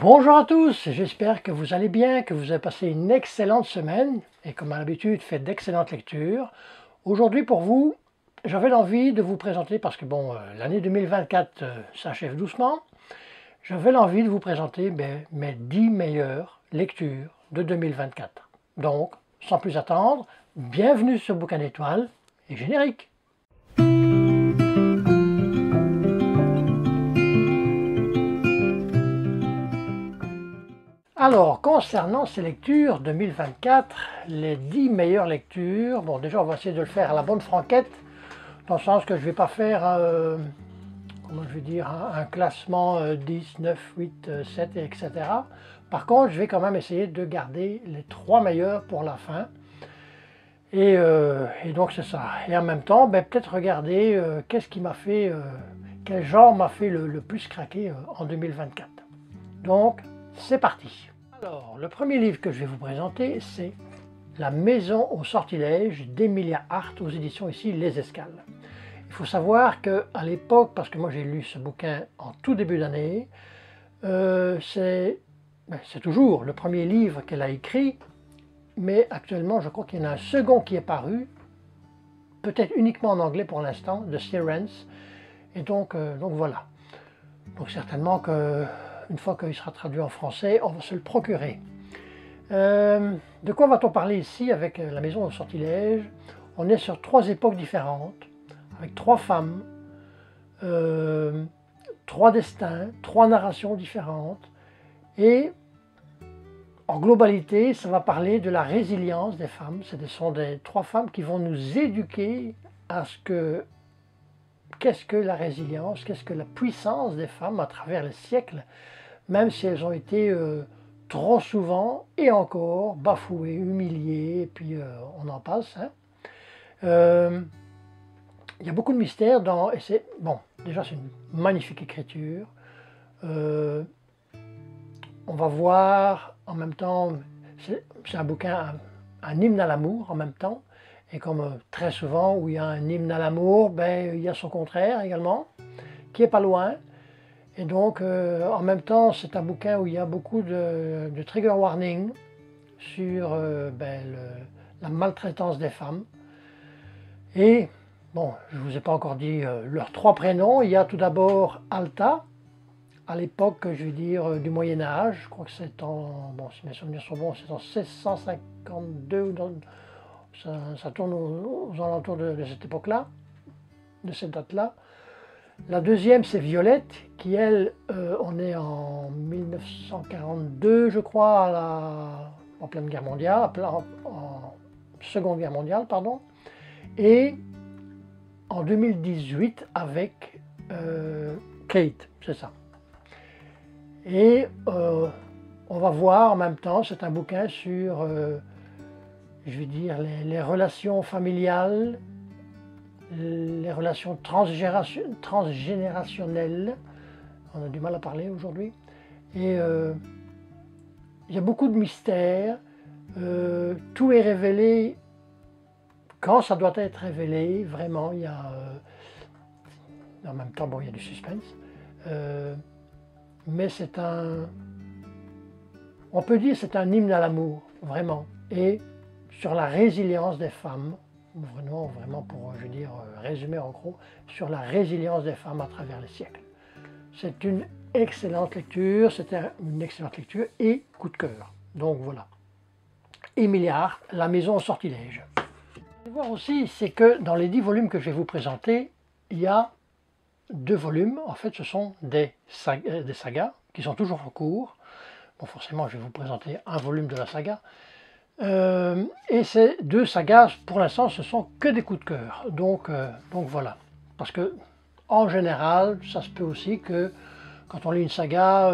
Bonjour à tous, j'espère que vous allez bien, que vous avez passé une excellente semaine et comme à l'habitude fait d'excellentes lectures. Aujourd'hui pour vous, j'avais l'envie de vous présenter, parce que bon, l'année 2024 s'achève doucement, j'avais l'envie de vous présenter mes 10 meilleures lectures de 2024. Donc, sans plus attendre, bienvenue sur Bouquin d'étoiles et générique. Alors, concernant ces lectures 2024, les 10 meilleures lectures, bon déjà on va essayer de le faire à la bonne franquette, dans le sens que je ne vais pas faire, comment je vais dire, un classement 10, 9, 8, 7, etc. Par contre, je vais quand même essayer de garder les 3 meilleurs pour la fin. Et donc c'est ça. Et en même temps, peut-être regarder qu'est-ce qui m'a fait, quel genre m'a fait le plus craquer en 2024. Donc, c'est parti. Alors, le premier livre que je vais vous présenter, c'est La Maison au sortilège d'Emilia Hart aux éditions ici Les Escales. Il faut savoir qu'à l'époque, parce que moi j'ai lu ce bouquin en tout début d'année, c'est toujours le premier livre qu'elle a écrit, mais actuellement je crois qu'il y en a un second qui est paru, peut-être uniquement en anglais pour l'instant, de Sirens, et donc voilà. Donc certainement que une fois qu'il sera traduit en français, on va se le procurer. De quoi va-t-on parler ici avec La Maison au sortilège? On est sur 3 époques différentes, avec 3 femmes, 3 destins, 3 narrations différentes. Et en globalité, ça va parler de la résilience des femmes. Ce sont des 3 femmes qui vont nous éduquer à ce que qu'est-ce que la résilience, qu'est-ce que la puissance des femmes à travers les siècles, même si elles ont été trop souvent et encore bafouées, humiliées, et puis on en passe. Il y a beaucoup de mystères et c'est bon. Déjà, c'est une magnifique écriture. On va voir en même temps, c'est un bouquin, un hymne à l'amour en même temps. Et comme très souvent où il y a un hymne à l'amour, il y a son contraire également, qui est pas loin. Et donc, en même temps, c'est un bouquin où il y a beaucoup de trigger warning sur la maltraitance des femmes. Et, bon, je ne vous ai pas encore dit leurs 3 prénoms. Il y a tout d'abord Alta, à l'époque, je vais dire, du Moyen-Âge. Je crois que c'est en, bon, si mes souvenirs sont bons, c'est en 1652, ça tourne aux alentours de cette époque-là, de cette date-là. La deuxième, c'est Violette, qui elle, on est en 1942, je crois, en pleine guerre mondiale, en Seconde Guerre mondiale, pardon, et en 2018 avec Kate, c'est ça. Et on va voir en même temps, c'est un bouquin sur, je vais dire, les relations familiales, les relations transgénérationnelles, on a du mal à parler aujourd'hui, et il y a beaucoup de mystères, tout est révélé quand ça doit être révélé, vraiment, il y a, en même temps, bon, il y a du suspense, mais on peut dire c'est un hymne à l'amour, vraiment, et sur la résilience des femmes, vraiment pour, je veux dire, résumer en gros, sur la résilience des femmes à travers les siècles. C'est une excellente lecture, c'était une excellente lecture et coup de cœur. Donc voilà. Emilia Hart, La Maison au sortilège. Vous voir aussi, c'est que dans les 10 volumes que je vais vous présenter, il y a 2 volumes. En fait, ce sont des sagas qui sont toujours en cours. Bon, forcément, je vais vous présenter un volume de la saga. Et ces 2 sagas, pour l'instant, ce sont que des coups de cœur. Donc voilà. Parce que, en général, ça se peut aussi que quand on lit une saga,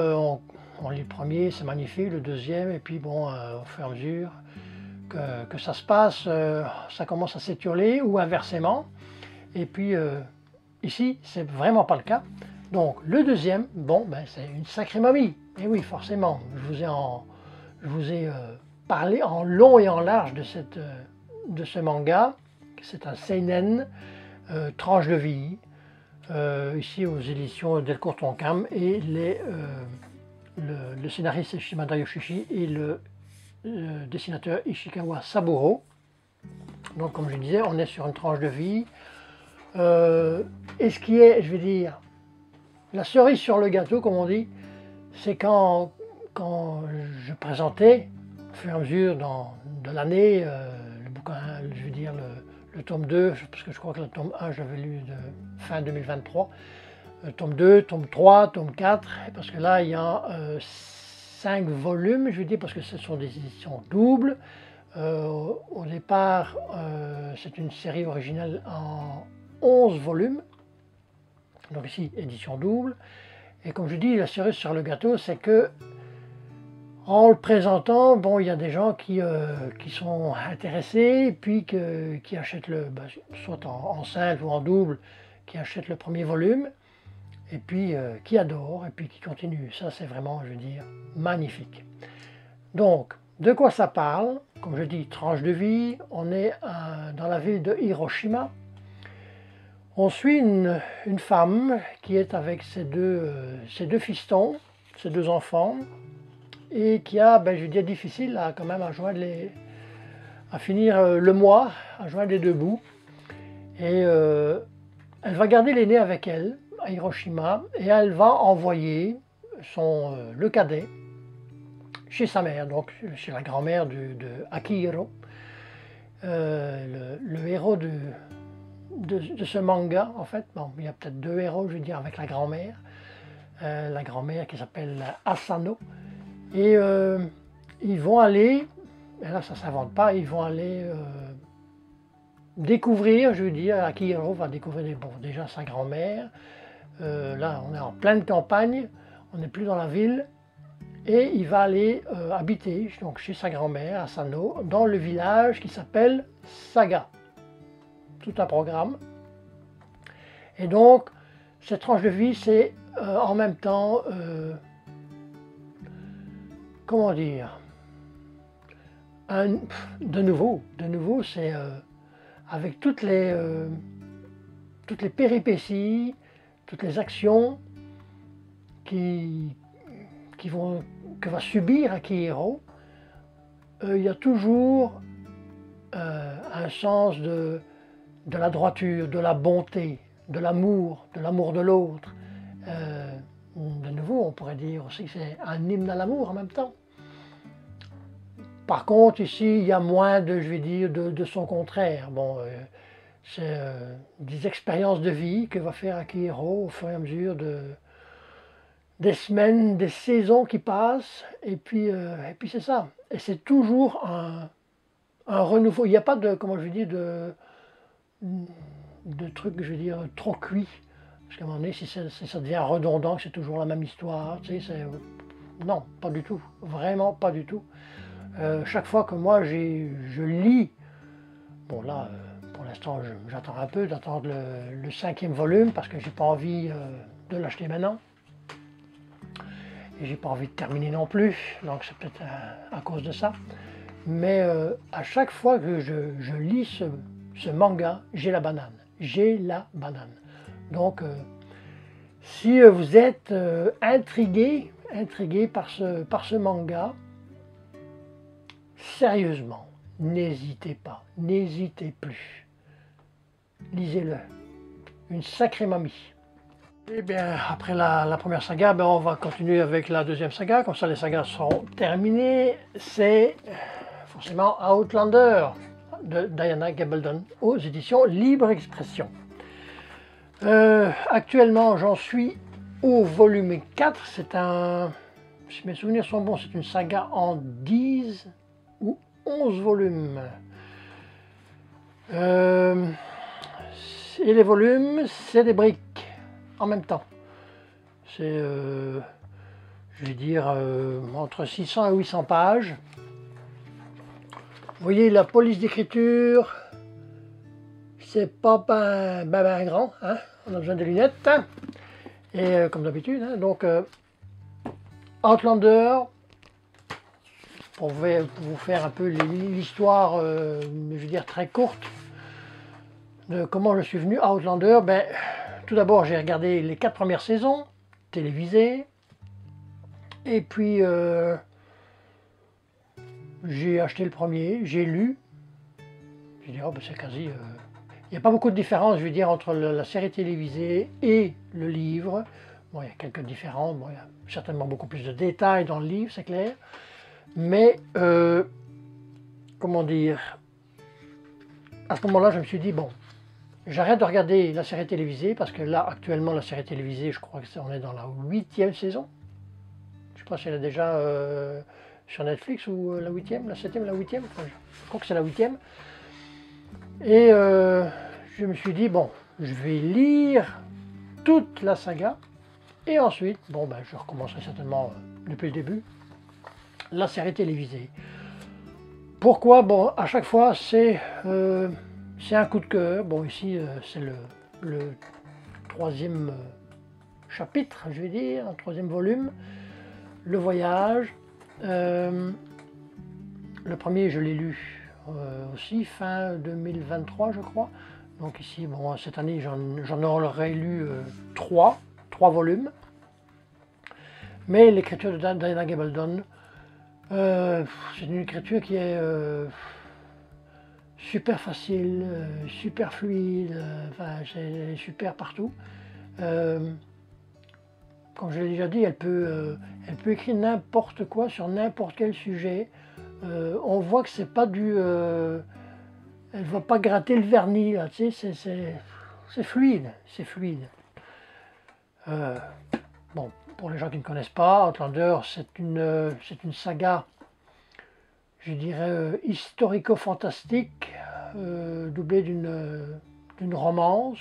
on lit le premier, c'est magnifique, le deuxième, et puis bon, au fur et à mesure que ça se passe, ça commence à s'étioler, ou inversement. Et puis, ici, c'est vraiment pas le cas. Donc, le deuxième, bon, c'est une sacrée mamie. Et oui, forcément, je vous ai parler en long et en large de ce manga. C'est un seinen, tranche de vie, ici aux éditions Delcourt Tonkam, et le scénariste c'est Shimada Yoshishi et le dessinateur Ishikawa Saburo. Donc comme je disais, on est sur une tranche de vie. Et ce qui est, je vais dire, la cerise sur le gâteau, comme on dit, c'est quand je présentais, au fur et à mesure de l'année, le bouquin, je veux dire le tome 2, parce que je crois que le tome 1, je l'avais lu de fin 2023, tome 2, tome 3, tome 4, parce que là, il y a 5 volumes, je veux dire, parce que ce sont des éditions doubles. Au départ, c'est une série originale en 11 volumes, donc ici, édition double. Et comme je dis, la cerise sur le gâteau, c'est que en le présentant, bon, il y a des gens qui sont intéressés, puis qui achètent soit en simple ou en double, qui achètent le premier volume, et puis qui adorent, et puis qui continuent. Ça, c'est vraiment, je veux dire, magnifique. Donc, de quoi ça parle? Comme je dis, tranche de vie, on est dans la ville de Hiroshima. On suit une femme qui est avec ses deux fistons, ses 2 enfants, et qui a, je veux dire, difficile quand même à finir le mois, à joindre les 2 bouts. Et elle va garder l'aîné avec elle à Hiroshima, et elle va envoyer le cadet chez sa mère, donc chez la grand-mère de Akihiro, le héros de ce manga, en fait. Bon, il y a peut-être 2 héros, je veux dire, avec la grand-mère qui s'appelle Asano. Et ils vont aller, et là ça ne s'invente pas, ils vont aller découvrir, je veux dire, Akihiro va découvrir déjà sa grand-mère. Là on est en pleine campagne, on n'est plus dans la ville, et il va aller habiter donc, chez sa grand-mère, Asano, dans le village qui s'appelle Saga. Tout un programme. Et donc, cette tranche de vie, c'est en même temps, comment dire, de nouveau, c'est avec toutes les péripéties, toutes les actions que va subir Akihiro, il y a toujours un sens de la droiture, de la bonté, de l'amour de l'autre. De nouveau, on pourrait dire aussi que c'est un hymne à l'amour en même temps. Par contre, ici, il y a moins de, je vais dire, de son contraire. Bon, c'est des expériences de vie que va faire Akihiro au fur et à mesure des semaines, des saisons qui passent, et puis c'est ça. Et c'est toujours un renouveau. Il n'y a pas de, comment je veux dire, de trucs, je veux dire, trop cuits. Parce qu'à un moment donné, si ça devient redondant, que c'est toujours la même histoire, tu sais, non, pas du tout. Vraiment pas du tout. Chaque fois que moi je lis, bon là, pour l'instant, j'attends un peu d'attendre le 5e volume, parce que j'ai pas envie de l'acheter maintenant. Et j'ai pas envie de terminer non plus, donc c'est peut-être à cause de ça. Mais à chaque fois que je lis ce manga, j'ai la banane. J'ai la banane. Donc, si vous êtes intrigué par ce manga, sérieusement, n'hésitez pas, n'hésitez plus. Lisez-le. Une sacrée mamie. Et bien, après la première saga, on va continuer avec la 2e saga. Comme ça, les sagas seront terminées. C'est forcément Outlander de Diana Gabaldon aux éditions Libre Expression. Actuellement, j'en suis au volume 4. C'est si mes souvenirs sont bons, c'est une saga en 10 ou 11 volumes. Et les volumes, c'est des briques en même temps. C'est, je vais dire, entre 600 et 800 pages. Vous voyez, la police d'écriture, c'est pas ben grand, hein? On a besoin de lunettes, et comme d'habitude, hein? Donc Outlander, pour vous faire un peu l'histoire, je veux dire très courte, de comment je suis venu à Outlander. Tout d'abord, j'ai regardé les 4 premières saisons télévisées, Et puis, j'ai acheté le premier, j'ai lu. J'ai dit, oh, ben, c'est quasi... Il n'y a pas beaucoup de différence, je veux dire, entre la série télévisée et le livre. Bon, il y a quelques différences, bon, il y a certainement beaucoup plus de détails dans le livre, c'est clair. Mais, comment dire, à ce moment-là, je me suis dit, bon, j'arrête de regarder la série télévisée, parce que là, actuellement, la série télévisée, je crois qu'on est dans la 8e saison. Je ne sais pas si elle est déjà sur Netflix, ou la 8e, la 7e, la 8e. Enfin, je crois que c'est la 8e. Et je me suis dit, bon, je vais lire toute la saga, et ensuite, bon, ben, je recommencerai certainement depuis le début, la série télévisée. Pourquoi? Bon, à chaque fois, c'est un coup de cœur. Bon, ici, c'est le 3e chapitre, je vais dire, un 3e volume, le voyage. Le premier, je l'ai lu aussi, fin 2023, je crois. Donc ici, bon, cette année, j'en aurais lu 3 volumes. Mais l'écriture de Diana Gabaldon, c'est une écriture qui est super facile, super fluide, enfin, c'est super partout. Comme je l'ai déjà dit, elle peut écrire n'importe quoi sur n'importe quel sujet. On voit que c'est pas du... elle va pas gratter le vernis, là, tu sais, c'est fluide, c'est fluide. Bon, pour les gens qui ne connaissent pas, Outlander, c'est une saga, je dirais, historico-fantastique, doublée d'une romance.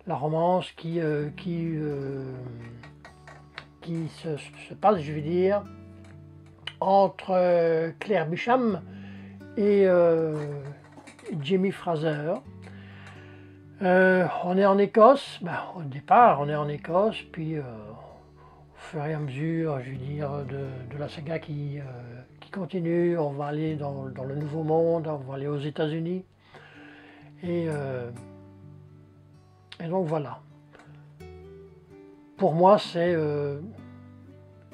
La romance qui se passe, je veux dire, entre Claire Bisham et Jamie Fraser. On est en Écosse, ben, au départ on est en Écosse, puis au fur et à mesure, je veux dire, de la saga qui continue, on va aller dans le Nouveau Monde, on va aller aux États-Unis, et donc voilà. Pour moi, c'est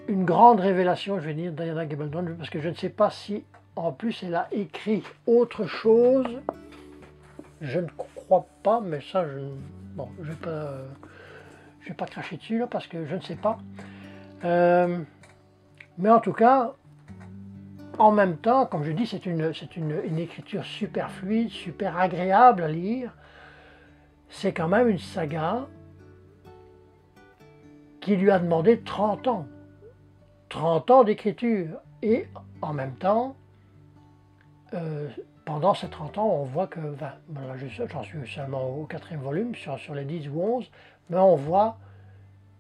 une grande révélation, je vais dire, Diana Gabaldon, parce que je ne sais pas si en plus elle a écrit autre chose. Je ne crois pas, mais ça, bon, je ne vais pas cracher dessus là, parce que je ne sais pas. Mais en tout cas, en même temps, comme je dis, c'est une écriture super fluide, super agréable à lire. C'est quand même une saga qui lui a demandé 30 ans. 30 ans d'écriture. Et en même temps, pendant ces 30 ans, on voit que, ben, là, j'en suis seulement au 4e volume, sur les 10 ou 11, mais on voit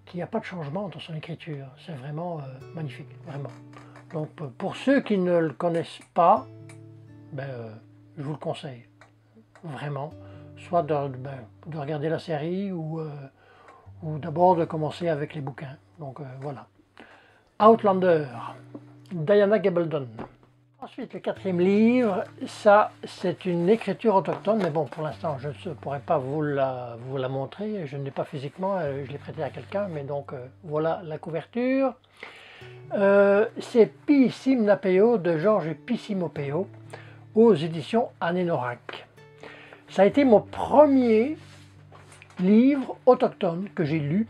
qu'il n'y a pas de changement dans son écriture. C'est vraiment magnifique, vraiment. Donc pour ceux qui ne le connaissent pas, ben, je vous le conseille, vraiment. Soit de regarder la série, ou d'abord de commencer avec les bouquins. Donc voilà. Outlander, Diana Gabaldon. Ensuite, le 4e livre, ça c'est une écriture autochtone, mais bon, pour l'instant je ne pourrais pas vous la montrer, je ne l'ai pas physiquement, je l'ai prêté à quelqu'un, mais donc voilà la couverture. C'est Pi-Sim-Napeo de Georges Pissimopeo aux éditions Anénorak. Ça a été mon premier livre autochtone que j'ai lu,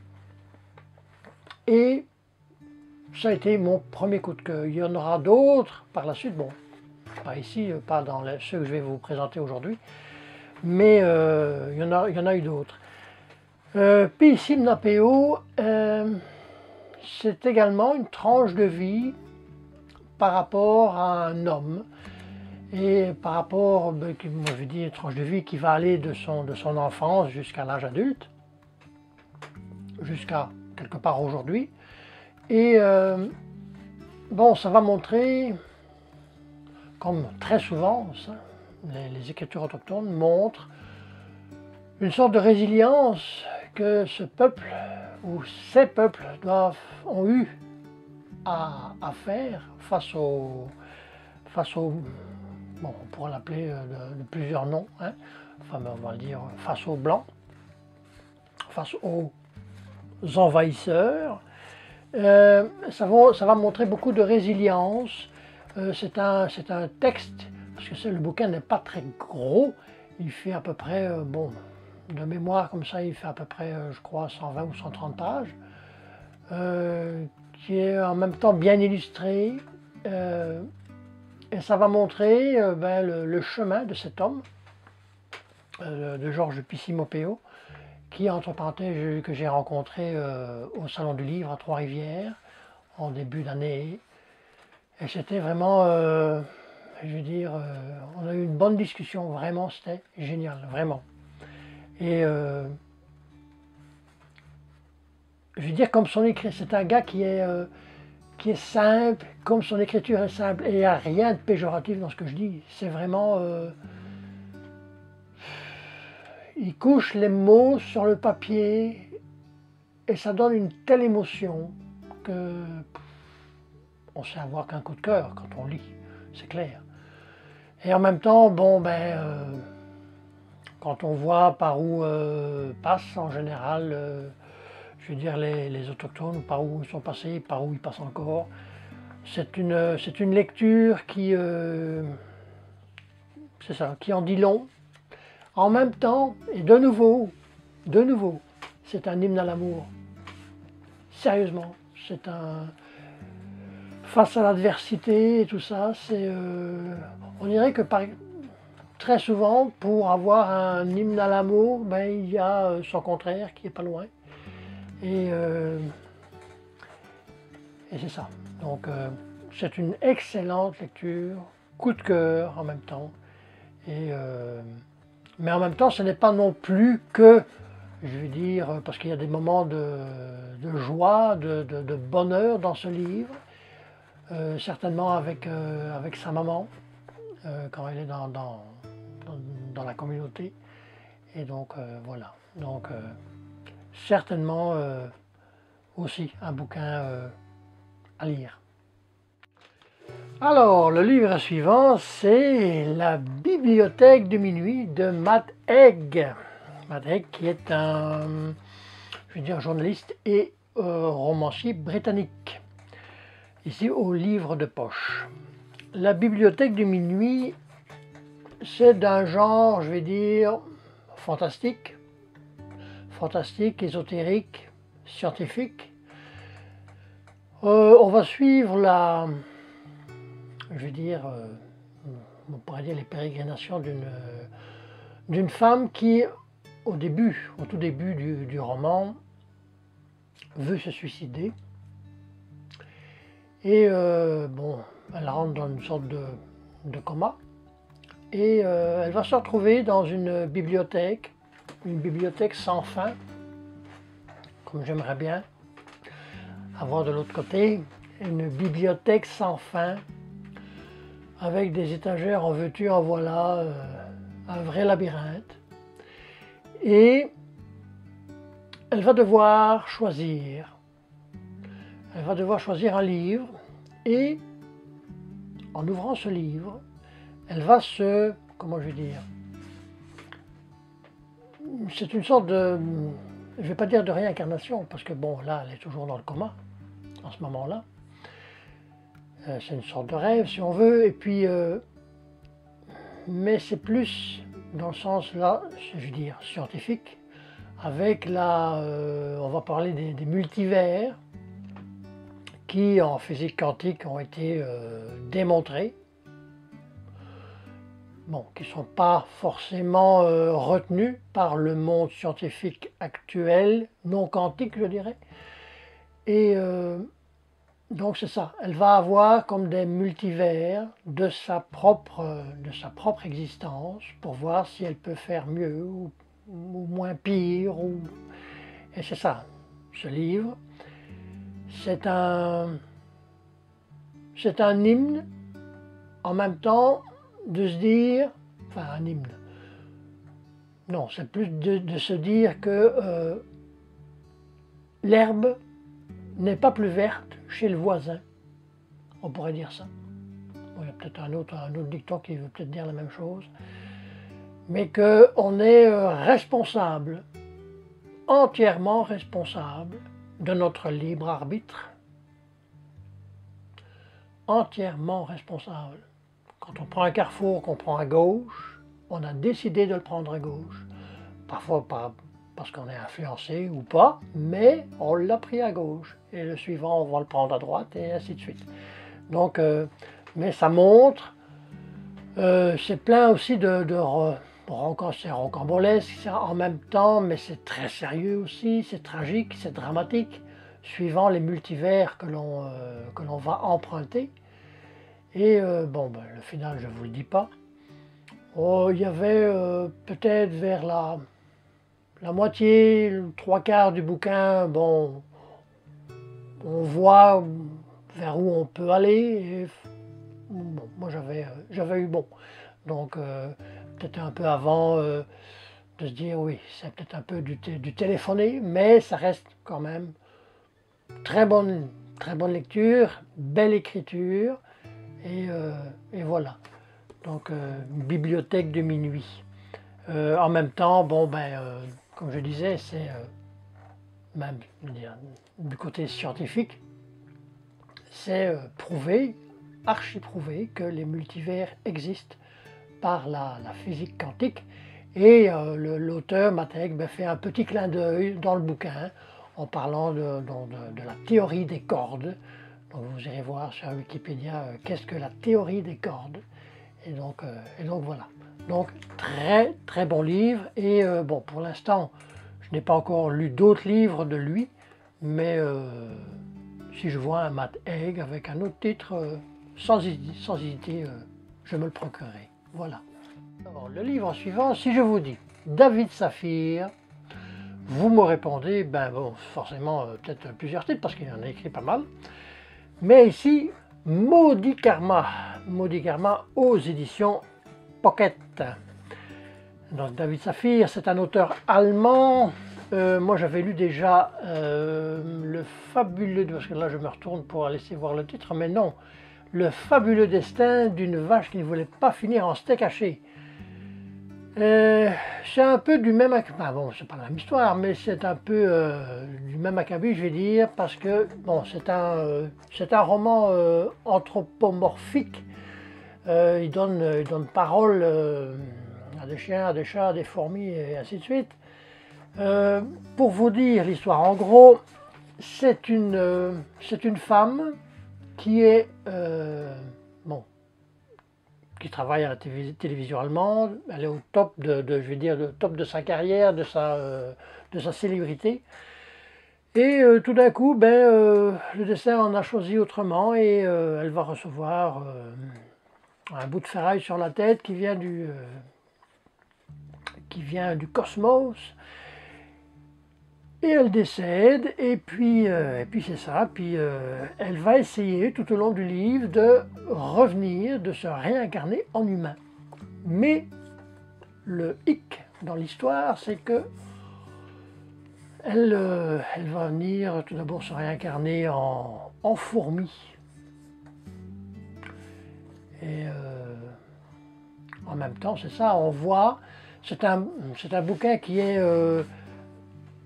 et ça a été mon premier coup de cœur. Il y en aura d'autres par la suite, bon, pas ici, pas dans ceux que je vais vous présenter aujourd'hui, mais il y en a eu d'autres. Pi-Sim-Napeo, c'est également une tranche de vie par rapport à un homme, et par rapport, moi je dis une tranche de vie qui va aller de son enfance jusqu'à l'âge adulte, jusqu'à quelque part aujourd'hui. Et bon, ça va montrer, comme très souvent, les écritures autochtones montrent une sorte de résilience que ce peuple, ou ces peuples, ont eu à faire face au bon, on pourrait l'appeler de plusieurs noms, hein, enfin on va le dire, face aux Blancs, face aux envahisseurs. Ça va montrer beaucoup de résilience. C'est un texte, parce que le bouquin n'est pas très gros, il fait à peu près, bon, de mémoire comme ça, il fait à peu près, je crois, 120 ou 130 pages, qui est en même temps bien illustré, et ça va montrer le chemin de cet homme, de Georges Piscimopéo, qui, entre parenthèses, que j'ai rencontré au Salon du Livre à Trois-Rivières en début d'année. Et c'était vraiment, je veux dire, on a eu une bonne discussion, vraiment, c'était génial, vraiment. Et je veux dire, comme son écrit, c'est un gars qui est simple, comme son écriture est simple, et il n'y a rien de péjoratif dans ce que je dis. C'est vraiment, il couche les mots sur le papier, et ça donne une telle émotion que on sait avoir qu'un coup de cœur quand on lit, c'est clair. Et en même temps, bon, quand on voit par où passent en général, je veux dire, les autochtones, par où ils sont passés, par où ils passent encore, c'est une lecture qui, c'est ça, qui en dit long. En même temps, et de nouveau, c'est un hymne à l'amour. Sérieusement, c'est un... Face à l'adversité et tout ça, on dirait que très souvent, pour avoir un hymne à l'amour, il y a son contraire qui est pas loin. Et c'est ça. Donc, c'est une excellente lecture, coup de cœur en même temps. Mais en même temps, ce n'est pas non plus que, je veux dire, parce qu'il y a des moments de joie, de bonheur dans ce livre. Certainement avec sa maman, quand elle est dans la communauté. Et donc voilà. Donc certainement aussi un bouquin à lire. Alors, le livre suivant, c'est La bibliothèque de minuit de Matt Haig. Matt Haig qui est je veux dire, journaliste et romancier britannique. Ici au livre de poche. La bibliothèque de minuit, c'est d'un genre, je vais dire, fantastique, ésotérique, scientifique. On va suivre je veux dire, on pourrait dire les pérégrinations d'une femme qui, au tout début du roman, veut se suicider. Et bon, elle rentre dans une sorte de coma. Et elle va se retrouver dans une bibliothèque sans fin, comme j'aimerais bien avoir de l'autre côté, une bibliothèque sans fin, avec des étagères en veux-tu, en voilà, un vrai labyrinthe. Et elle va devoir choisir. Elle va devoir choisir un livre et en ouvrant ce livre, elle va comment je vais dire, c'est une sorte de, je ne vais pas dire de réincarnation, parce que bon, là, elle est toujours dans le coma, en ce moment-là. C'est une sorte de rêve, si on veut, et puis, mais c'est plus dans le sens, là, je veux dire, scientifique, avec on va parler des multivers, qui en physique quantique ont été démontrés, bon, qui ne sont pas forcément retenus par le monde scientifique actuel, non quantique je dirais. Et donc c'est ça, elle va avoir comme des multivers de sa propre existence pour voir si elle peut faire mieux ou moins pire. Et c'est ça, ce livre. C'est un hymne, en même temps, de se dire, enfin un hymne, non, c'est plus de se dire que l'herbe n'est pas plus verte chez le voisin, on pourrait dire ça. Bon, il y a peut-être un autre dicton qui veut peut-être dire la même chose, mais qu'on est responsable, entièrement responsable de notre libre arbitre entièrement responsable. Quand on prend un carrefour qu'on prend à gauche, on a décidé de le prendre à gauche. Parfois pas parce qu'on est influencé ou pas, mais on l'a pris à gauche. Et le suivant, on va le prendre à droite et ainsi de suite. Donc, mais ça montre, c'est plein aussi c'est rocambolesque en même temps, mais c'est très sérieux aussi, c'est tragique, c'est dramatique, suivant les multivers que l'on va emprunter. Et bon, ben, le final, je ne vous le dis pas. Oh, il y avait peut-être vers la moitié, le trois quarts du bouquin, bon, on voit vers où on peut aller. Et, bon, moi, j'avais eu bon. Donc, peut-être un peu avant de se dire, oui, c'est peut-être un peu du téléphoné, mais ça reste quand même très bonne lecture, belle écriture, et voilà. Donc, une bibliothèque de minuit. En même temps, bon, ben, comme je disais, c'est même du côté scientifique, c'est prouvé, archi prouvé, que les multivers existent par la physique quantique. Et l'auteur Matejc fait un petit clin d'œil dans le bouquin en parlant de la théorie des cordes. Donc vous irez voir sur Wikipédia qu'est-ce que la théorie des cordes. Et donc voilà. Donc très bon livre. Et bon, pour l'instant, je n'ai pas encore lu d'autres livres de lui, mais si je vois un Matejc avec un autre titre, sans hésiter, je me le procurerai. Voilà. Alors, le livre suivant, si je vous dis David Saphir, vous me répondez, ben bon, forcément, peut-être plusieurs titres, parce qu'il en a écrit pas mal. Mais ici, Maudit Karma aux éditions Pocket. Donc David Saphir, c'est un auteur allemand. Moi j'avais lu déjà le fabuleux, parce que là je me retourne pour laisser voir le titre, mais non, le fabuleux destin d'une vache qui ne voulait pas finir en steak haché. C'est un peu du même acabit, bon c'est pas la même histoire, mais c'est un peu du même acabit je vais dire, parce que bon c'est un roman anthropomorphique. Il donne parole à des chiens, à des chats, à des fourmis et ainsi de suite. Pour vous dire l'histoire, en gros, c'est une femme qui est qui travaille à la télévision allemande. Elle est au top je vais dire, le top de sa carrière, de sa célébrité. Et tout d'un coup, le destin en a choisi autrement et elle va recevoir un bout de ferraille sur la tête qui vient du cosmos. Et elle décède, et puis c'est ça, puis elle va essayer tout au long du livre de revenir, de se réincarner en humain. Mais le hic dans l'histoire, c'est que elle va venir tout d'abord se réincarner en fourmi. Et en même temps, c'est ça, on voit, c'est un bouquin qui est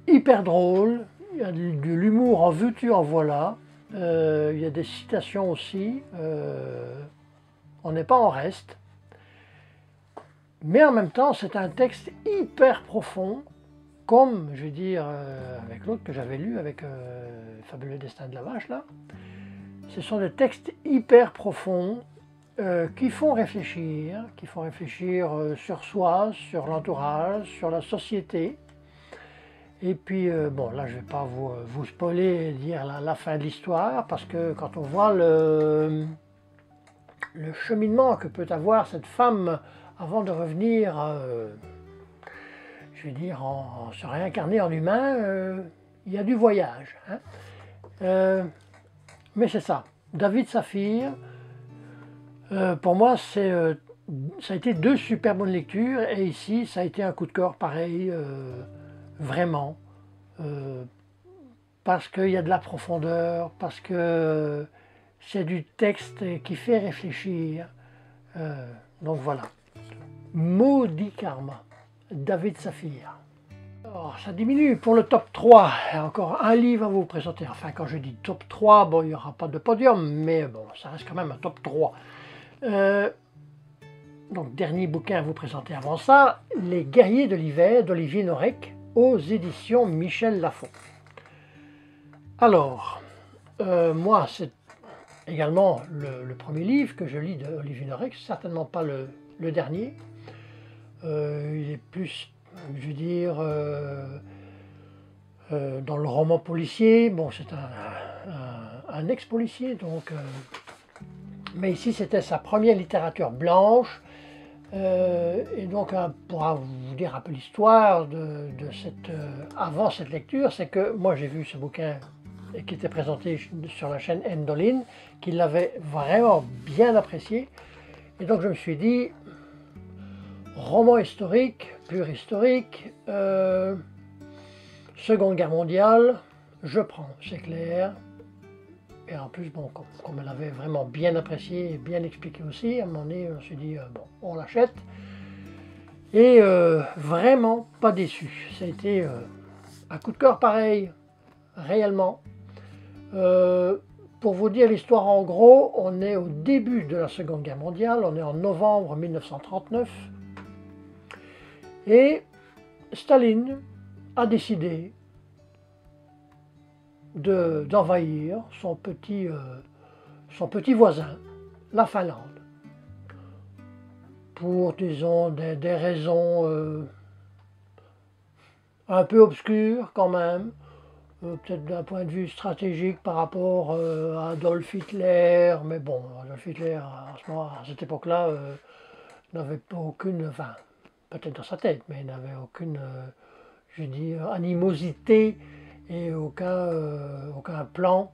hyper drôle, il y a de l'humour en veux-tu, en voilà, il y a des citations aussi, on n'est pas en reste, mais en même temps c'est un texte hyper profond, comme je vais dire avec l'autre que j'avais lu, avec Fabuleux destin de la vache là. Ce sont des textes hyper profonds qui font réfléchir sur soi, sur l'entourage, sur la société. Et puis, bon, là, je ne vais pas vous spoiler et dire la fin de l'histoire, parce que quand on voit le cheminement que peut avoir cette femme avant de revenir, je vais dire, se réincarner en humain, il y a du voyage. Hein. Mais c'est ça. David Saphir, pour moi, ça a été deux super bonnes lectures, et ici, ça a été un coup de cœur pareil. Vraiment, parce qu'il y a de la profondeur, parce que c'est du texte qui fait réfléchir. Donc voilà. Maudit Karma, David Saphir. Alors, ça diminue pour le top 3. Il y a encore un livre à vous présenter. Enfin, quand je dis top 3, bon, il n'y aura pas de podium, mais bon, ça reste quand même un top 3. Donc, dernier bouquin à vous présenter avant ça, Les Guerriers de l'hiver d'Olivier Norek, aux éditions Michel Lafon. Alors, moi, c'est également le premier livre que je lis d'Olivier Norek, certainement pas le dernier. Il est plus, je veux dire, dans le roman policier. Bon, c'est un ex-policier, donc. Mais ici, c'était sa première littérature blanche. Et donc, pour vous dire un peu l'histoire avant cette lecture, c'est que moi, j'ai vu ce bouquin qui était présenté sur la chaîne Endoline, qu'il l'avait vraiment bien apprécié. Et donc, je me suis dit, roman historique, pur historique, Seconde Guerre mondiale, je prends, c'est clair. Et en plus, bon, comme elle avait vraiment bien apprécié et bien expliqué aussi, à un moment donné, on s'est dit, bon, on l'achète. Et vraiment pas déçu. Ça a été un coup de cœur pareil, réellement. Pour vous dire l'histoire en gros, on est au début de la Seconde Guerre mondiale, on est en novembre 1939. Et Staline a décidé d'envahir son petit voisin, la Finlande, pour, disons, des raisons un peu obscures quand même, peut-être d'un point de vue stratégique par rapport à Adolf Hitler, mais bon, Adolf Hitler, à cette époque-là, n'avait pas aucune, enfin, peut-être dans sa tête, mais il n'avait aucune, je veux dire, animosité et aucun plan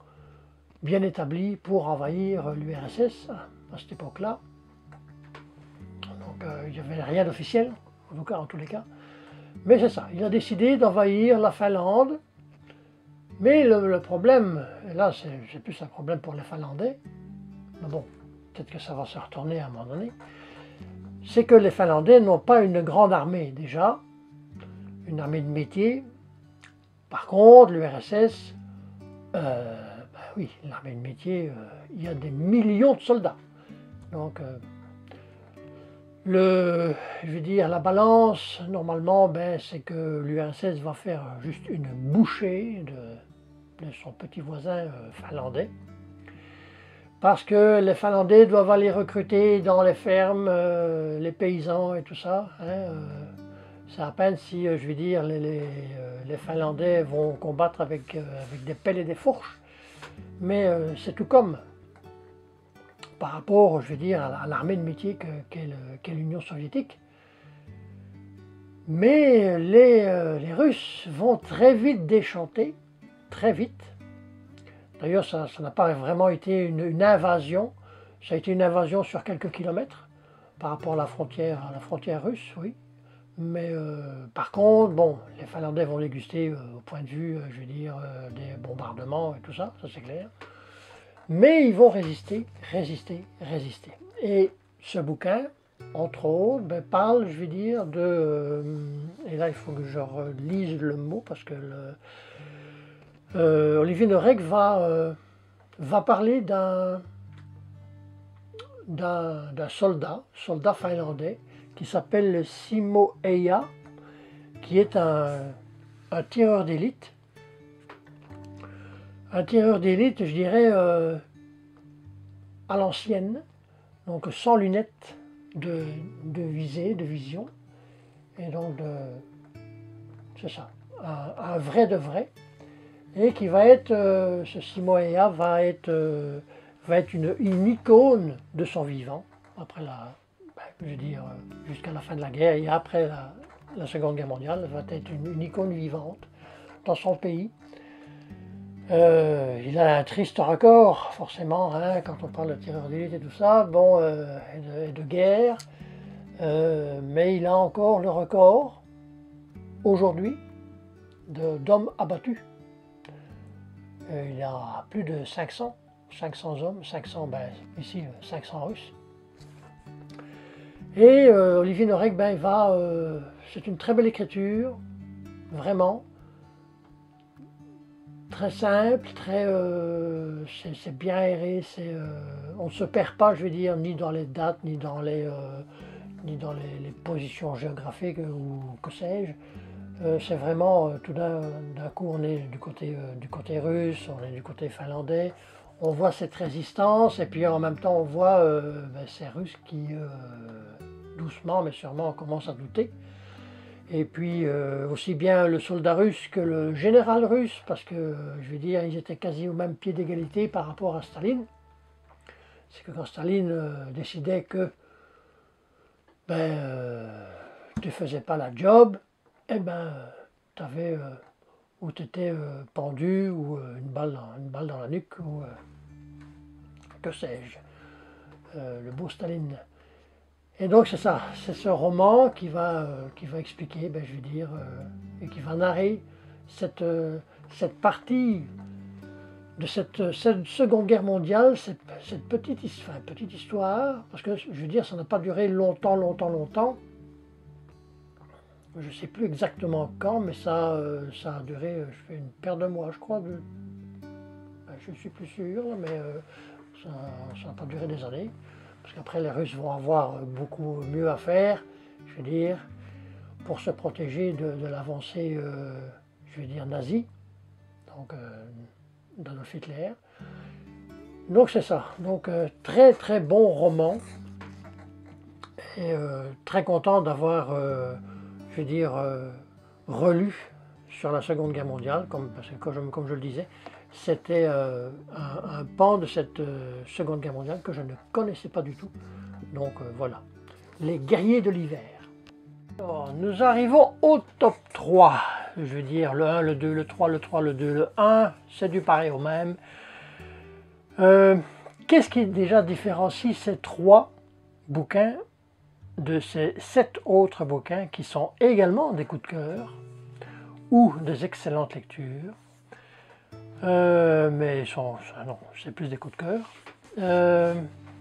bien établi pour envahir l'URSS à cette époque-là. Donc il n'y avait rien d'officiel, en tous les cas. Mais c'est ça, il a décidé d'envahir la Finlande. Mais le problème, et là c'est plus un problème pour les Finlandais, mais bon, peut-être que ça va se retourner à un moment donné, c'est que les Finlandais n'ont pas une grande armée déjà, une armée de métier. Par contre, l'URSS, oui, l'armée de métier, il y a des millions de soldats. Donc, je veux dire, la balance, normalement, c'est que l'URSS va faire juste une bouchée de son petit voisin finlandais. Parce que les Finlandais doivent aller recruter dans les fermes, les paysans et tout ça. Hein, c'est à peine si, je veux dire, les Finlandais vont combattre avec des pelles et des fourches. Mais c'est tout comme par rapport, je veux dire, à l'armée de métier qu'est l'Union soviétique. Mais les Russes vont très vite déchanter, très vite. D'ailleurs, ça n'a pas vraiment été une invasion, ça a été une invasion sur quelques kilomètres par rapport à la frontière russe, oui. Mais par contre, bon, les Finlandais vont déguster au point de vue, je veux dire, des bombardements et tout ça, ça c'est clair. Mais ils vont résister, résister, résister. Et ce bouquin, entre autres, parle, je veux dire, et là il faut que je relise le mot parce que Olivier Norek va parler d'un soldat finlandais qui s'appelle Simo Eija, qui est un tireur d'élite. Un tireur d'élite, je dirais, à l'ancienne, donc sans lunettes de visée, de vision. Et donc, c'est ça, un vrai de vrai. Et qui va être, ce Simo Eija va être une icône de son vivant, après je veux dire, jusqu'à la fin de la guerre et après la Seconde Guerre mondiale, va être une icône vivante dans son pays. Il a un triste record, forcément, hein, quand on parle de tireur d'élite et tout ça, bon, et de guerre, mais il a encore le record, aujourd'hui, d'hommes abattus. Il a plus de 500 hommes, 500, ici 500 Russes. Et Olivier Norek, c'est une très belle écriture, vraiment. Très simple, c'est bien aéré, on ne se perd pas, je veux dire, ni dans les dates, ni dans les positions géographiques ou que sais-je. C'est vraiment, tout d'un coup, on est du côté russe, on est du côté finlandais, on voit cette résistance, et puis en même temps, on voit ces Russes qui, doucement mais sûrement, commencent à douter. Et puis aussi bien le soldat russe que le général russe, parce que je veux dire, ils étaient quasi au même pied d'égalité par rapport à Staline. C'est que quand Staline décidait que tu ne faisais pas la job, eh ben, tu avais ou tu étais pendu ou une balle dans la nuque ou que sais-je, le beau Staline. Et donc c'est ça, c'est ce roman qui va expliquer, je veux dire, et qui va narrer cette partie de cette Seconde Guerre mondiale, cette petite histoire, parce que je veux dire, ça n'a pas duré longtemps. Je ne sais plus exactement quand, mais ça a duré, je fais une paire de mois, je crois. Je ne suis plus sûr, mais ça n'a pas duré des années. Parce qu'après, les Russes vont avoir beaucoup mieux à faire, je veux dire, pour se protéger de l'avancée, je veux dire, nazie, donc d'Adolf Hitler. Donc c'est ça. Donc très très bon roman. Et très content d'avoir, je veux dire, relu sur la Seconde Guerre mondiale, parce que comme je le disais, c'était un pan de cette Seconde Guerre mondiale que je ne connaissais pas du tout. Donc voilà, les guerriers de l'hiver. Alors, nous arrivons au top 3. Je veux dire, le 1, le 2, le 3, le 3, le 2, le 1, c'est du pareil au même. Qu'est-ce qui déjà différencie ces 3 bouquins de ces 7 autres bouquins qui sont également des coups de cœur ou des excellentes lectures, mais non, c'est plus des coups de cœur.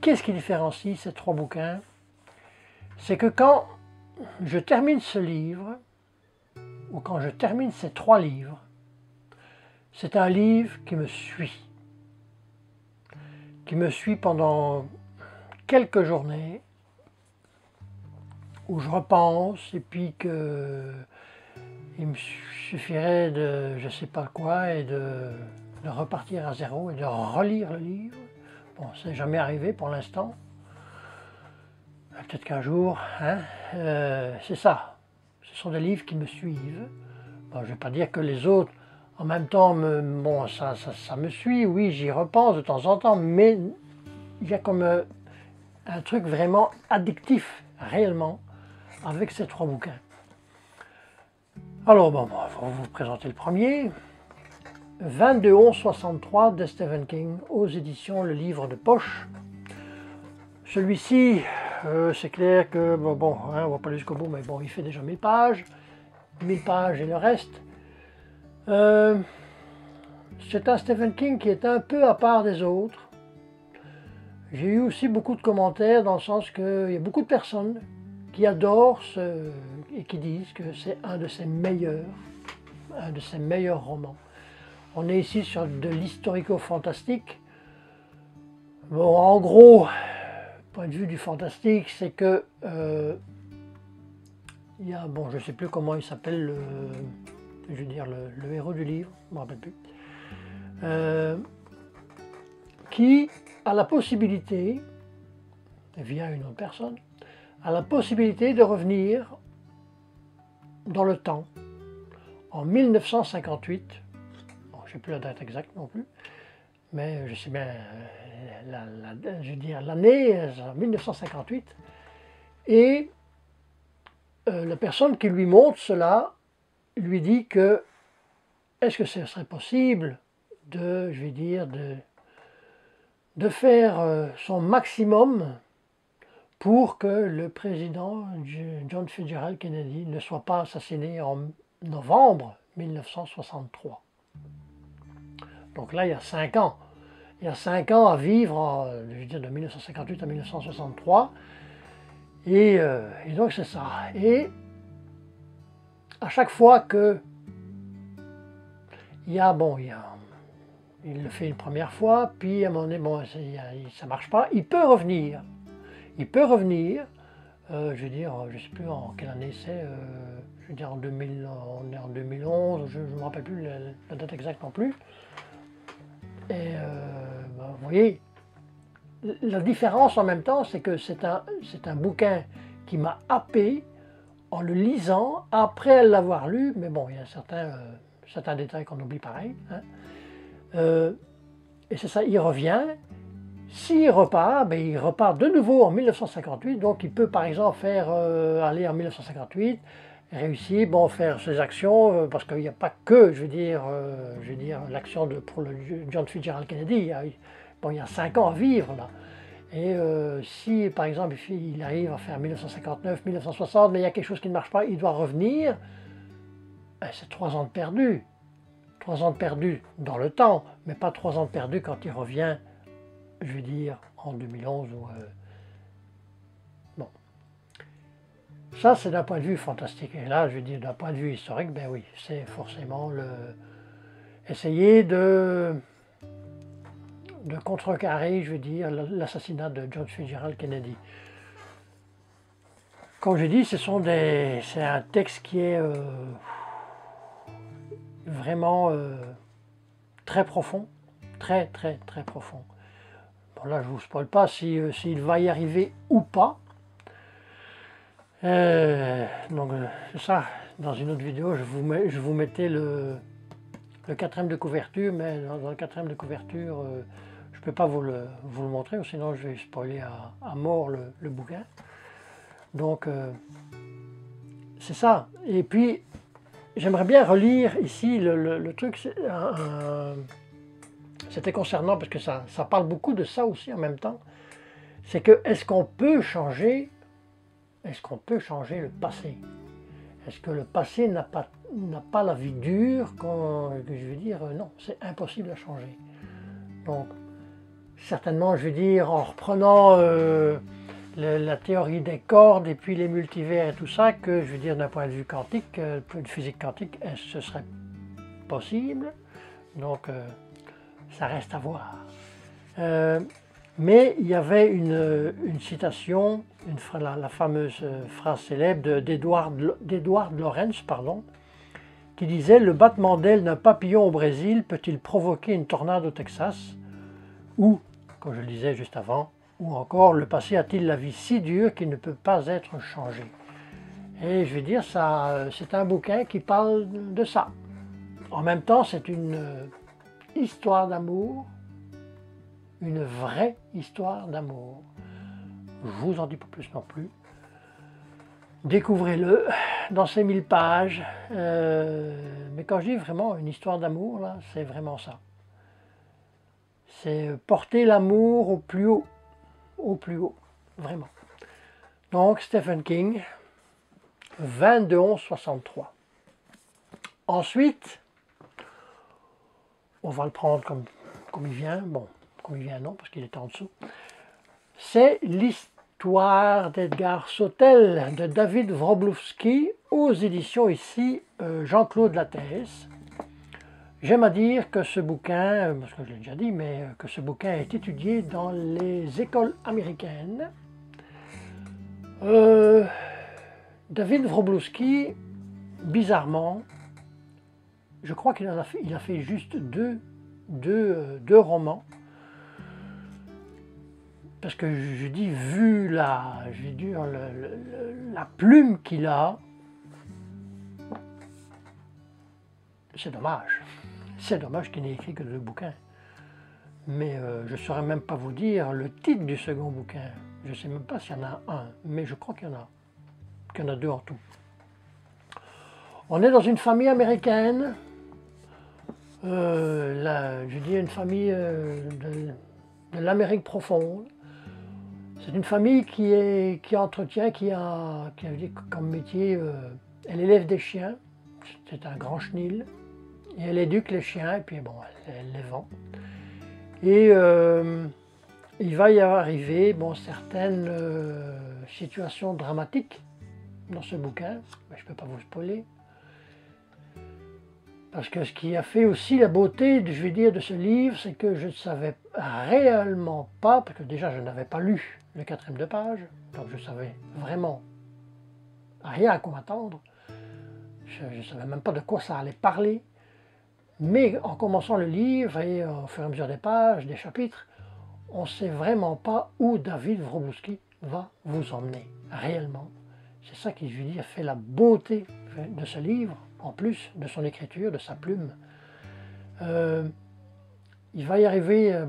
Qu'est-ce qui différencie ces 3 bouquins? C'est que quand je termine ce livre, ou quand je termine ces 3 livres, c'est un livre qui me suit pendant quelques journées, où je repense, et puis que il me suffirait de je sais pas quoi et de repartir à zéro et de relire le livre. Bon, c'est jamais arrivé pour l'instant. Peut-être qu'un jour, hein, c'est ça. Ce sont des livres qui me suivent. Bon, je ne vais pas dire que les autres, en même temps, bon, ça me suit, oui, j'y repense de temps en temps, mais il y a comme un truc vraiment addictif, réellement, avec ces 3 bouquins. Alors, bon, on va vous présenter le premier. 22-11-63 de Stephen King, aux éditions Le Livre de Poche. Celui-ci, c'est clair que, bon, hein, on va pas aller jusqu'au bout, mais bon, il fait déjà 1000 pages. 1000 pages et le reste. C'est un Stephen King qui est un peu à part des autres. J'ai eu aussi beaucoup de commentaires dans le sens qu'il y a beaucoup de personnes qui adorent et qui disent que c'est un de ses meilleurs romans. On est ici sur de l'historico-fantastique. Bon, en gros, point de vue du fantastique, c'est que il y a, bon, je ne sais plus comment il s'appelle, je veux dire le héros du livre, je ne me rappelle plus, qui a la possibilité, via une autre personne, a la possibilité de revenir dans le temps, en 1958, bon, je ne sais plus la date exacte non plus, mais je sais bien, je veux dire l'année, 1958, et la personne qui lui montre cela lui dit que est-ce que ce serait possible de, je vais dire, de faire son maximum pour que le président John Fitzgerald Kennedy ne soit pas assassiné en novembre 1963. Donc là, il y a 5 ans. Il y a 5 ans à vivre, je veux dire, de 1958 à 1963. Et donc c'est ça. Et à chaque fois que il le fait une première fois, puis à un moment donné, bon, ça ne marche pas. Il peut revenir. Il peut revenir. Je veux dire, je ne sais plus en quelle année c'est. Je veux dire, en 2000, on est en 2011. Je ne me rappelle plus la date exacte non plus. Et vous voyez, la différence en même temps, c'est que c'est un bouquin qui m'a happé en le lisant après l'avoir lu. Mais bon, il y a certains détails qu'on oublie pareil. Hein. Et c'est ça, il revient. S'il repart, ben, il repart de nouveau en 1958. Donc il peut par exemple aller en 1958, réussir, bon, faire ses actions, parce qu'il n'y a pas que, je veux dire l'action pour le John Fitzgerald Kennedy. Il y a 5 ans à vivre là. Et si par exemple il arrive à faire 1959, 1960, mais il y a quelque chose qui ne marche pas, il doit revenir, ben, c'est 3 ans de perdu. 3 ans de perdu dans le temps, mais pas 3 ans de perdu quand il revient, je veux dire, en 2011. Bon. Ça, c'est d'un point de vue fantastique. Et là, je veux dire, d'un point de vue historique, ben oui, c'est forcément essayer de contrecarrer, je veux dire, l'assassinat de John Fitzgerald Kennedy. Comme je dis, c'est un texte qui est vraiment très profond, très très très profond. Bon, là je ne vous spoil pas s'il va y arriver ou pas. Donc c'est ça, dans une autre vidéo je vous mettais le 4e de couverture, mais dans le 4e de couverture je ne peux pas vous le montrer, sinon je vais spoiler à mort le bouquin. Donc c'est ça. Et puis j'aimerais bien relire ici le truc, c'était concernant, parce que ça parle beaucoup de ça aussi en même temps, c'est que est-ce qu'on peut changer le passé? Est-ce que le passé n'a pas la vie dure, que je veux dire, non, c'est impossible à changer. Donc certainement, je veux dire, en reprenant la théorie des cordes et puis les multivers et tout ça, que je veux dire d'un point de vue quantique, de physique quantique, ce serait possible. Donc ça reste à voir. Mais il y avait une citation, la fameuse phrase célèbre d'Edward Lorenz, qui disait « Le battement d'aile d'un papillon au Brésil peut-il provoquer une tornade au Texas ?» Ou, comme je le disais juste avant, ou encore, le passé a-t-il la vie si dure qu'il ne peut pas être changé? Et je vais dire, c'est un bouquin qui parle de ça. En même temps, c'est une histoire d'amour, une vraie histoire d'amour. Je vous en dis pas plus non plus. Découvrez-le dans ces 1000 pages. Mais quand je dis vraiment une histoire d'amour, là, c'est vraiment ça. C'est porter l'amour au plus haut. Au plus haut, vraiment. Donc Stephen King, 22-11-63. Ensuite, on va le prendre comme il vient. Bon, comme il vient non, parce qu'il était en dessous. C'est l'histoire d'Edgar Sautel de David Wroblewski aux éditions ici Jean-Claude Lattès. J'aime à dire que ce bouquin, parce que je l'ai déjà dit, mais que ce bouquin est étudié dans les écoles américaines. David Wroblewski, bizarrement, je crois qu'il a fait juste deux romans. Parce que je dis, vu la plume qu'il a, c'est dommage. C'est dommage qu'il n'ait écrit que 2 bouquins. Mais je ne saurais même pas vous dire le titre du second bouquin. Je ne sais même pas s'il y en a un, mais je crois qu'il y en a 2 en tout. On est dans une famille américaine. Je dis une famille de l'Amérique profonde. C'est une famille qui entretient, qui a comme métier, elle élève des chiens. C'est un grand chenil. Et elle éduque les chiens, et puis bon, elle les vend. Et il va y arriver certaines situations dramatiques dans ce bouquin, mais je ne peux pas vous spoiler. Parce que ce qui a fait aussi la beauté, je vais dire, de ce livre, c'est que je ne savais réellement pas, parce que déjà je n'avais pas lu le 4e de page, donc je savais vraiment rien à quoi m'attendre. Je ne savais même pas de quoi ça allait parler. Mais en commençant le livre et au fur et à mesure des pages, des chapitres, on ne sait vraiment pas où David Wroblewski va vous emmener réellement. C'est ça qui, je veux dire, fait la beauté de ce livre, en plus de son écriture, de sa plume. Il va y arriver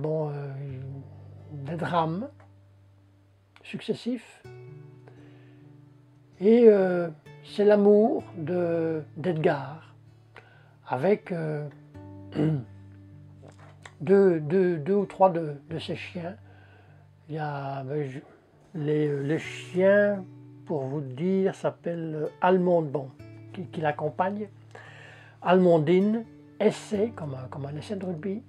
des drames successifs, et c'est l'amour d'Edgar avec deux ou trois de ses chiens. Il y a les chiens, pour vous dire, s'appellent Almond, qui l'accompagne, Almondine, essai, comme un essai de rugby.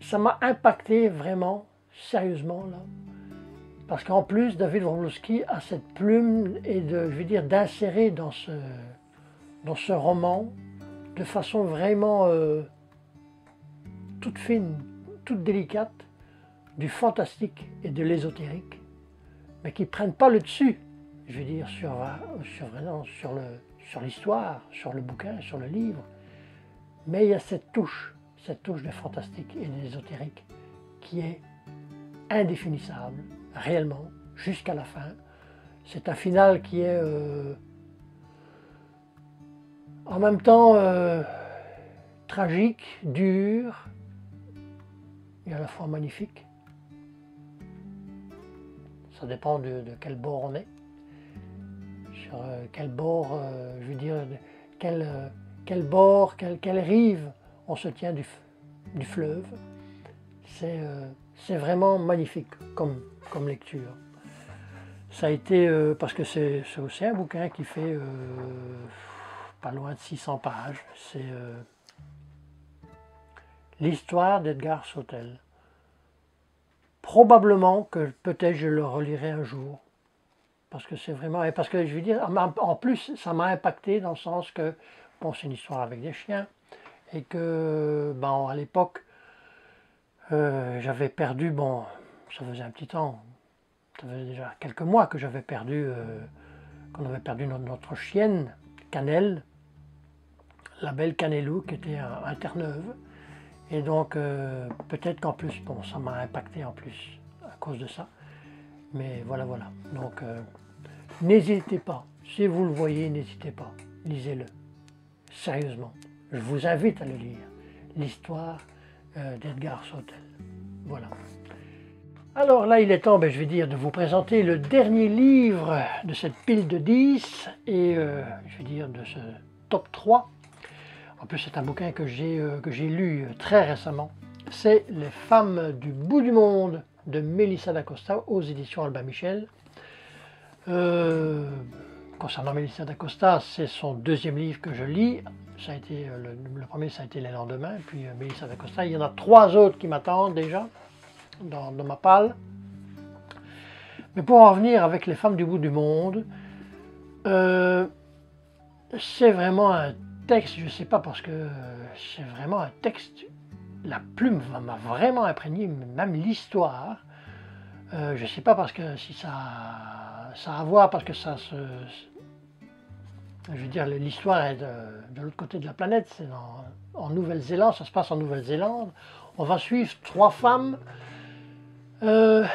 Ça m'a impacté vraiment, sérieusement, là. Parce qu'en plus, David Wroblewski a cette plume et d'insérer dans ce roman, de façon vraiment toute fine, toute délicate, du fantastique et de l'ésotérique, mais qui ne prennent pas le dessus, je veux dire, sur l'histoire, sur le bouquin, sur le livre. Mais il y a cette touche de fantastique et d'ésotérique qui est indéfinissable, réellement, jusqu'à la fin. C'est un final qui est en même temps tragique, dur, et à la fois magnifique. Ça dépend de quel bord on est, sur quel bord, je veux dire, quel bord, quelle rive on se tient du fleuve. C'est vraiment magnifique comme lecture. Ça a été, parce que c'est aussi un bouquin qui fait pas loin de 600 pages. C'est l'histoire d'Edgar Sautel. Probablement que peut-être je le relirai un jour. Parce que c'est vraiment... Et parce que je veux dire, en plus, ça m'a impacté dans le sens que, bon, c'est une histoire avec des chiens. Et que, bon, à l'époque, j'avais perdu, bon, ça faisait un petit temps, ça faisait déjà quelques mois que j'avais perdu, qu'on avait perdu notre chienne, Cannelle, la belle Cannelou, qui était à Terre-Neuve. Et donc, peut-être qu'en plus, bon, ça m'a impacté en plus à cause de ça. Mais voilà. Donc, n'hésitez pas. Si vous le voyez, n'hésitez pas. Lisez-le. Sérieusement. Je vous invite à le lire. L'histoire d'Edgar Sautel. Voilà. Alors là, il est temps, je vais dire, de vous présenter le dernier livre de cette pile de 10 et, je vais dire, de ce top 3. En plus, c'est un bouquin que j'ai lu très récemment. C'est Les femmes du bout du monde de Melissa d'Acosta aux éditions Albin Michel. Concernant Melissa d'Acosta, c'est son deuxième livre que je lis. Ça a été, le premier, ça a été Les Lendemains, puis Melissa d'Acosta. Il y en a 3 autres qui m'attendent déjà dans ma palle. Mais pour en revenir avec Les femmes du bout du monde, c'est vraiment un texte, je ne sais pas, parce que c'est vraiment un texte, la plume m'a vraiment imprégné, même l'histoire. Je ne sais pas parce que si ça a à voir, parce que je veux dire, l'histoire est de l'autre côté de la planète, c'est en Nouvelle-Zélande, ça se passe en Nouvelle-Zélande. On va suivre 3 femmes. Il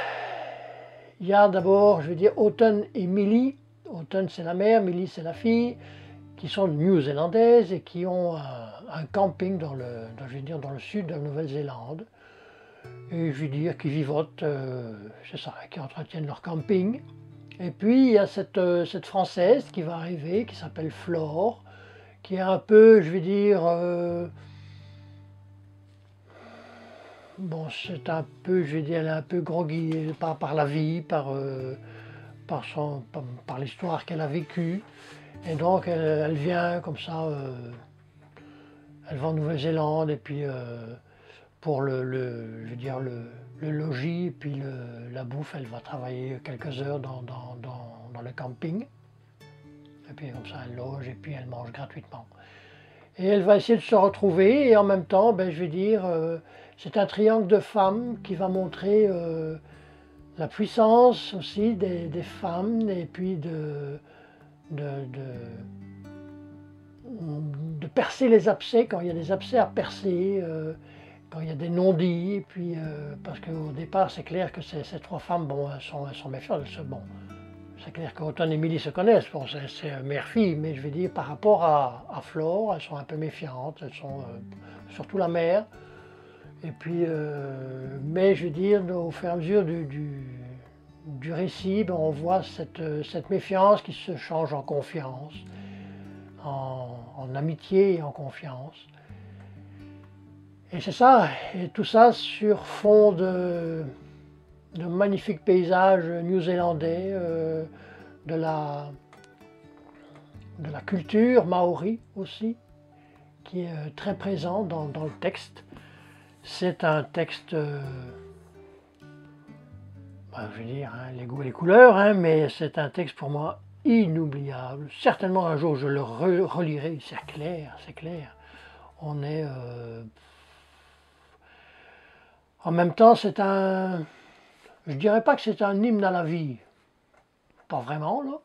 y a d'abord, je veux dire, Autumn et Millie. Autumn c'est la mère, Millie c'est la fille, qui sont néo-zélandaises et qui ont un camping dans le sud de la Nouvelle-Zélande. Et je veux dire, qui vivotent, c'est ça, qui entretiennent leur camping. Et puis il y a cette Française qui va arriver, qui s'appelle Flore, qui est un peu, je veux dire, bon, c'est un peu, je veux dire, elle est un peu groggy par la vie, par l'histoire qu'elle a vécue. Et donc elle vient comme ça, elle va en Nouvelle-Zélande et puis pour je veux dire, le logis et puis la bouffe, elle va travailler quelques heures dans le camping. Et puis comme ça, elle loge et puis elle mange gratuitement. Et elle va essayer de se retrouver et en même temps, ben, je vais dire, c'est un triangle de femmes qui va montrer la puissance aussi des femmes et puis de, de percer les abcès quand il y a des abcès à percer, quand il y a des non-dits. Et puis, parce qu'au départ, c'est clair que ces trois femmes, bon, elles sont méfiantes. Bon, c'est clair qu'Automne et Milly se connaissent, bon, c'est mère-fille, mais je vais dire par rapport à Flore, elles sont un peu méfiantes, elles sont surtout la mère. Et puis, mais je veux dire, au fur et à mesure du récit, ben, on voit cette méfiance qui se change en confiance, en amitié et en confiance. Et c'est ça, et tout ça sur fond de magnifiques paysages new-zélandais, de la culture maori aussi, qui est très présent dans le texte. C'est un texte, je veux dire, hein, les goûts et les couleurs, hein, mais c'est un texte pour moi inoubliable. Certainement un jour je le relirai, c'est clair, c'est clair. On est... En même temps, c'est un... Je dirais pas que c'est un hymne à la vie, pas vraiment, là,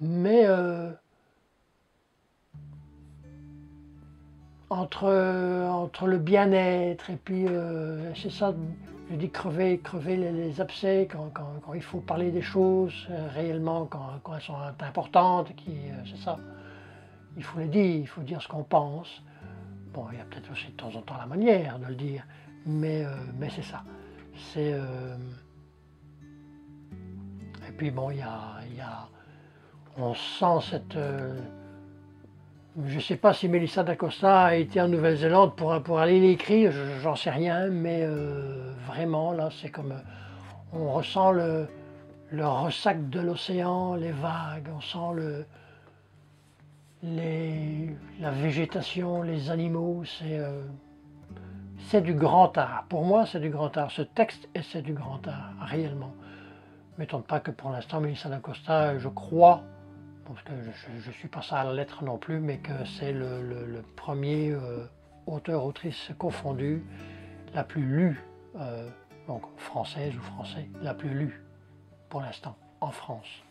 mais entre le bien-être et puis c'est ça, je dis crever les abcès quand il faut parler des choses réellement, quand elles sont importantes, c'est ça, il faut les dire, il faut dire ce qu'on pense. Bon, il y a peut-être aussi de temps en temps la manière de le dire, mais c'est ça. C'est... Et puis bon, on sent cette... je ne sais pas si Melissa d'Acosta a été en Nouvelle-Zélande pour aller l'écrire, j'en sais rien, mais vraiment là, c'est comme... on ressent le ressac de l'océan, les vagues, on sent la végétation, les animaux, c'est du grand art. Pour moi, c'est du grand art. Ce texte, c'est du grand art, réellement. Ne m'étonne pas que pour l'instant, Melissa d'Acosta, je crois, parce que je ne suis pas ça à la lettre non plus, mais que c'est le premier auteur-autrice confondu, la plus lue, donc française ou français, la plus lue pour l'instant en France.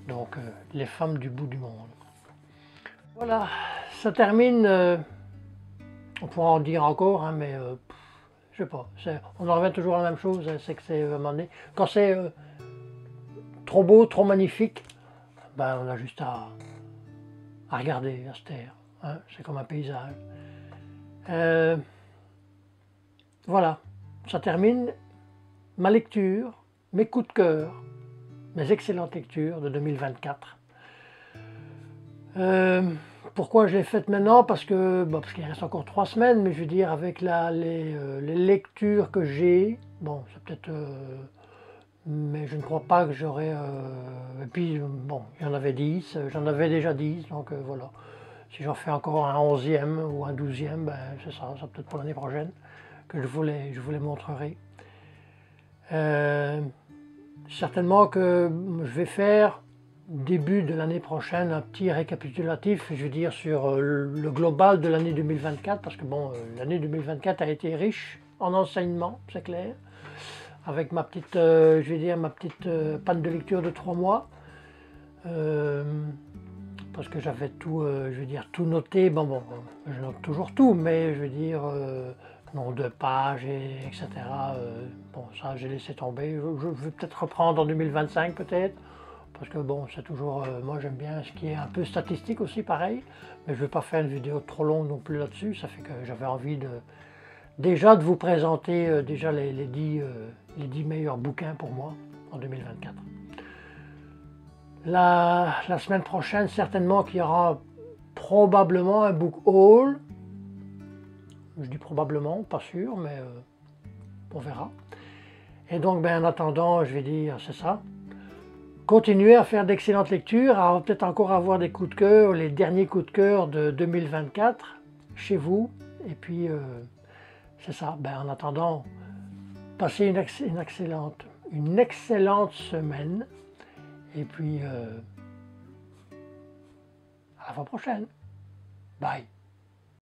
Donc les femmes du bout du monde. Voilà, ça termine, on pourra en dire encore, hein, mais je sais pas, on en revient toujours à la même chose, hein, c'est que c'est à un moment donné, quand c'est trop beau, trop magnifique, ben, on a juste à regarder, à se taire, hein, c'est comme un paysage. Voilà, ça termine ma lecture, mes coups de cœur, mes excellentes lectures de 2024. Pourquoi je l'ai faite maintenant? Parce qu'il reste encore 3 semaines, mais je veux dire, avec les lectures que j'ai, bon, c'est peut-être... mais je ne crois pas que j'aurai... et puis, bon, il y en avait 10, j'en avais déjà 10, donc voilà. Si j'en fais encore un 11e ou un 12e, ben, c'est ça peut-être pour l'année prochaine que je vous les montrerai. Certainement que je vais faire, début de l'année prochaine, un petit récapitulatif, je veux dire, sur le global de l'année 2024, parce que bon, l'année 2024 a été riche en enseignement, c'est clair, avec ma petite, je vais dire, ma petite panne de lecture de 3 mois, parce que j'avais tout, je veux dire, tout noté, bon, je note toujours tout, mais je veux dire, nom de page, etc. Bon, ça j'ai laissé tomber, je vais peut-être reprendre en 2025 peut-être, parce que bon, c'est toujours, moi j'aime bien ce qui est un peu statistique aussi, pareil, mais je ne vais pas faire une vidéo trop longue non plus là-dessus, ça fait que j'avais envie déjà de vous présenter déjà les 10 meilleurs bouquins pour moi en 2024. La semaine prochaine, certainement qu'il y aura probablement un book haul, je dis probablement, pas sûr, mais on verra. Et donc, ben, en attendant, je vais dire, c'est ça. Continuez à faire d'excellentes lectures, à peut-être encore avoir des coups de cœur, les derniers coups de cœur de 2024 chez vous. Et puis, c'est ça. Ben, en attendant, passez une excellente semaine. Et puis, À la fois prochaine. Bye.